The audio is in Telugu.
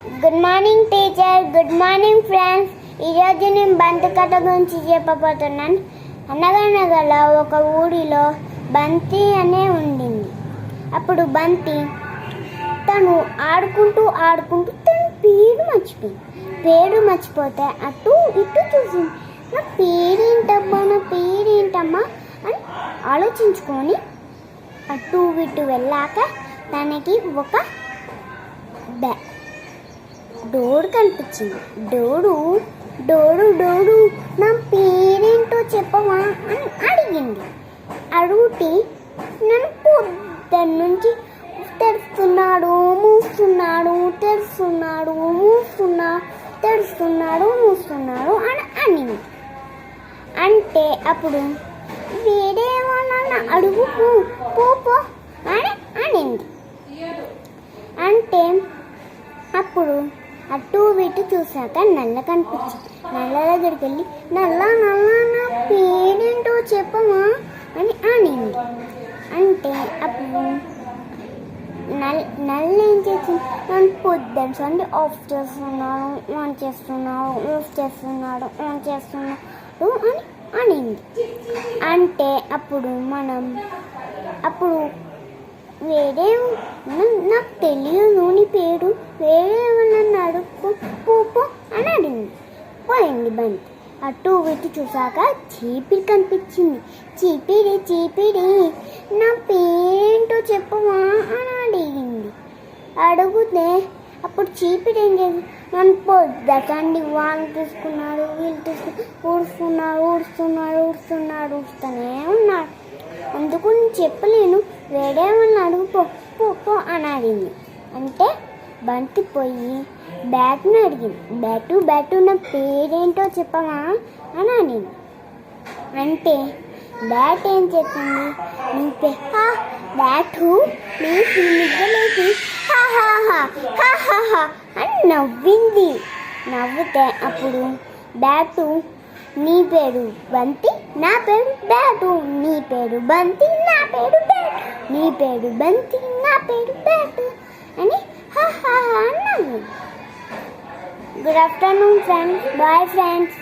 Good morning teacher, good morning friends. ఈరోజు నేను బంతి కథ గురించి చెప్పబోతున్నాను. అనగనగల ఒక ఊరిలో బంతి అనే ఉండింది. అప్పుడు బంతి తను ఆడుకుంటూ తన పేరు మర్చిపోతే అటు ఇటు చూసింది. నా పేరేంటమ్మా అని ఆలోచించుకొని అటు ఇటు వెళ్ళాక తనకి ఒక డోడు కనిపించింది. డోడు నా పేరేంటో చెప్పవా అని అడిగింది. అడిగితే నన్ను పొద్దున్న నుంచి తెరుస్తున్నాడు మూస్తున్నాడు అని అనింది. అంటే అప్పుడు వేరే వాళ్ళని అడుగు పో అని అనింది. అంటే అప్పుడు అటు ఇటు చూసాక నల్ల కనిపించింది. నల్ల దగ్గరికి వెళ్ళి నల్ల నా పేరేంటో చెప్పమా అని అనింది. అంటే అప్పుడు నల్ల ఏం చేసింది, నన్ను పొద్దున్న ఆఫ్ చేస్తున్నాడు అని అనింది. అంటే అప్పుడు వేరే నాకు తెలియదు నీ పేరు, వేరే నన్ను అడుగు పో అని అడిగింది. పోయింది బంతి. అటు ఇటు చూసాక చీపిరి కనిపించింది. చీపిరి నా పేరేంటో చెప్పవా అని అడిగింది. అడిగితే అప్పుడు చీపిరి ఏం చేసి నన్ను పొద్దుకండి వాళ్ళు తీసుకున్నాడు వీళ్ళు తీసుకున్నారు ఊడుస్తూనే ఉన్నాడు. అందుకు నేను చెప్పలేను, వేరే వాళ్ళని అడుగు పో అని అడిగింది. అంటే బంతి పోయి బ్యాట్ను అడిగింది. బ్యాటు నా పేరేంటో చెప్పవా అని అడిగింది. అంటే బ్యాట్ ఏం చెప్పింది, బ్యాటు నిద్రలేసి అని నవ్వింది. నవ్వితే అప్పుడు బ్యాటు నీ పేరు బంతి నా పేరు బ్యాటు, నీ పేరు బంతి నా పేరు బ్యాటు, నీ పేరు బంతి నా పేరు బ్యాటు అని అన్నాను. Good afternoon friends, boy friends.